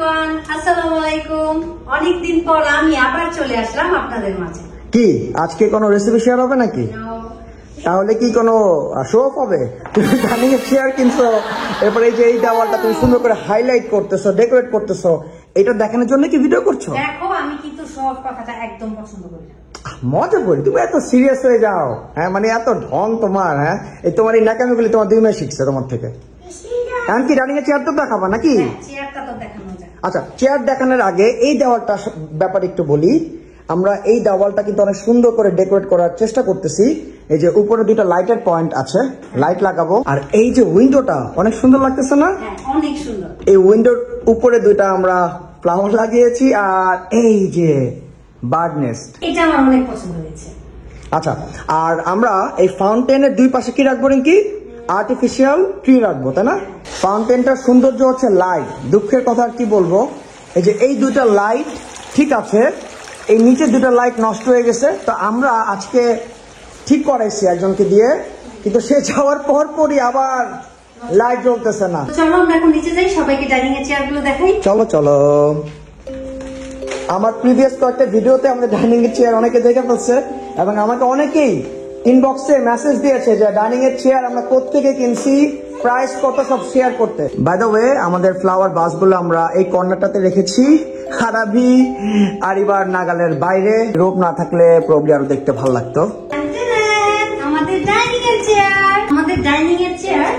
Everyone, আসসালামু আলাইকুম। অনেক দিন পর আমি আবার চলে আসলাম আপনাদের মাঝে। কি আজকে কোনো রেসিপি শেয়ার হবে নাকি? তাহলে কি কোনো শো অফ হবে? তুমি ডাইনিং চেয়ার কিনছো, এরপরে এই যে এই দেওয়ালটা তুমি সুন্দর করে হাইলাইট করতেছো, ডেকোরেট করতেছো, এটা দেখানোর জন্য কি ভিডিও করছো? দেখো, আমি কিন্তু সব কথাটা একদম পছন্দ করি না। মজা করি, তুমি এত সিরিয়াস হয়ে যাও। হ্যাঁ, মানে এত ঢং তোমার। হ্যাঁ, এই তোমার এই নাকামিগুলি তোমার 2 মাস শিখছে তোমার থেকে। এখন কি ডাইনিং এর চেয়ার তো দেখাবা নাকি? চেয়ারটা তো দেখানো যায়। আচ্ছা, চেয়ার দেখানোর আগে এই দেওয়ালটা ব্যাপারে একটু বলি। আমরা এই দেওয়ালটা কিন্তু অনেক সুন্দর করে ডেকোরেট করার চেষ্টা করতেছি। এই যে উপরে 2টা লাইটের পয়েন্ট আছে, লাইট লাগাবো। আর এই যে উইন্ডোটা অনেক সুন্দর লাগতেছে না? অনেক সুন্দর। এই উইন্ডোর উপরে 2টা আমরা ফ্লাওয়ার লাগিয়েছি, আর এই যে বার্ড নেস্ট, এটা আমার অনেক পছন্দ হয়েছে। আচ্ছা, আর আমরা এই ফাউন্টেনের 2 পাশে কি রাখবো নাকি? আর্টিফিশিয়াল ট্রি রাখবো, তাই না? ফাউন্টেনটার সৌন্দর্য হচ্ছে লাইট। দুঃখের কথা আর কি বলবো, এই যে এই 2টা লাইট ঠিক আছে, এই নিচে 2টা লাইট নষ্ট হয়ে গেছে। তো আমরা আজকে ঠিক করাইছি একজনকে দিয়ে, কিন্তু সে যাওয়ার পরই আবার লাইট জ্বলতেছে না। চলো আমরা এখন নিচে যাই, সবাইকে ডাইনিং এর চেয়ার গুলো দেখাই। চলো চলো। আমার প্রিভিয়াস কয়েকটা ভিডিওতে আমাদের ডাইনিং এর চেয়ার অনেকে দেখে ফেলছে, এবং আমাকে অনেকেই ইনবক্সে মেসেজ দিয়েছে যে ডাইনিং এর চেয়ার আমরা কোত্থেকে কিনছি, প্রাইস কত, সব শেয়ার করতে। বাই দ্য ওয়ে, আমাদের ফ্লাওয়ার বাসগুলো আমরা এই কর্নারটাতে রেখেছি, হারাবি আর এবার নাগালের বাইরে। রূপ না থাকলে প্রবলি আরো দেখতে ভালো লাগতো। আমাদের ডাইনিং এর চেয়ার, আমাদের ডাইনিং এর চেয়ার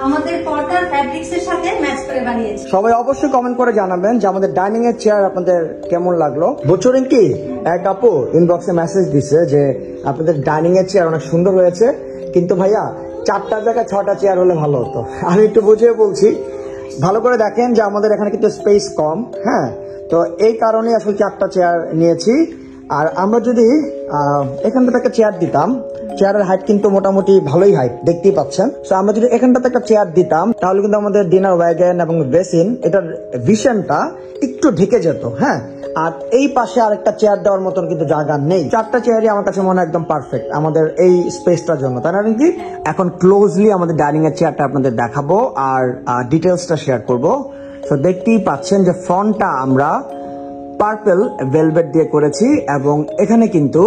আমাদের পর্দার ফ্যাব্রিক্স এর সাথে ম্যাচ করে বানিয়েছি। সবাই অবশ্যই কমেন্ট করে জানাবেন যে আমাদের ডাইনিং এর চেয়ার আপনাদের কেমন লাগলো। বুঝছেন কি, এক আপু ইনবক্সে মেসেজ দিছে যে আপনাদের ডাইনিং এর চেয়ার অনেক সুন্দর হয়েছে, কিন্তু ভাইয়া 4টার জায়গায় 6টা চেয়ার হলে ভালো হতো। আমি একটু বুঝিয়ে বলছি, ভালো করে দেখেন যে আমাদের এখানে কিন্তু স্পেস কম। হ্যাঁ, তো এই কারণে আসলে 4টা চেয়ার নিয়েছি। আর আমরা যদি এখানটাতে একটা চেয়ার দিতাম, চেয়ারের হাইট কিন্তু মোটামুটি ভালোই হাইট, দেখতেই পাচ্ছেন। তো আমরা যদি এখানটাতে একটা চেয়ার দিতাম, তাহলে কিন্তু আমাদের ডিনার ওয়াগন এবং বেসিন, এটার ভিশনটা একটু ঢেকে যেত। হ্যাঁ, আর এই পাশে আরেকটা চেয়ার দেওয়ার মতন কিন্তু জায়গা নেই। 4টা চেয়ারই আমার কাছে মনে হয় একদম পারফেক্ট আমাদের এই স্পেসটার জন্য, তাই না রিঙ্কি? এখন ক্লোজলি আমাদের ডাইনিং এর চেয়ারটা আপনাদের দেখাবো আর ডিটেলসটা শেয়ার করবো। তো দেখতেই পাচ্ছেন যে ফ্রন্টটা আমরা পার্পল ভেলভেট দিয়ে করেছি, এবং এখানে কিন্তু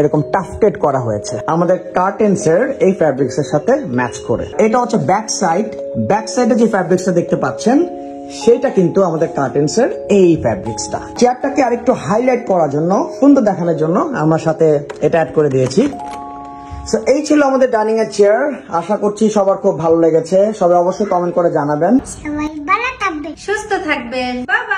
এরকম টাফটেড করা হয়েছে আমাদের কার্টেন্স এর এই ফ্যাব্রিক্স এর সাথে ম্যাচ করে। এটা হচ্ছে ব্যাক সাইড। ব্যাক সাইডে যে ফ্যাব্রিক্সটা দেখতে পাচ্ছেন সেটা কিন্তু আমাদের কার্টেন্স এর এই ফ্যাব্রিক্সটা। চেয়ারটাকে আরেকটু হাইলাইট করার জন্য, সুন্দর দেখানোর জন্য আমরা সাথে এটা অ্যাড করে দিয়েছি। সো এই ছিল আমাদের ডাইনিং এর চেয়ার। আশা করছি সবার খুব ভালো লেগেছে। সবাই অবশ্যই কমেন্ট করে জানাবেন। সবাই ভালো থাকবেন, সুস্থ থাকবেন। Bye bye.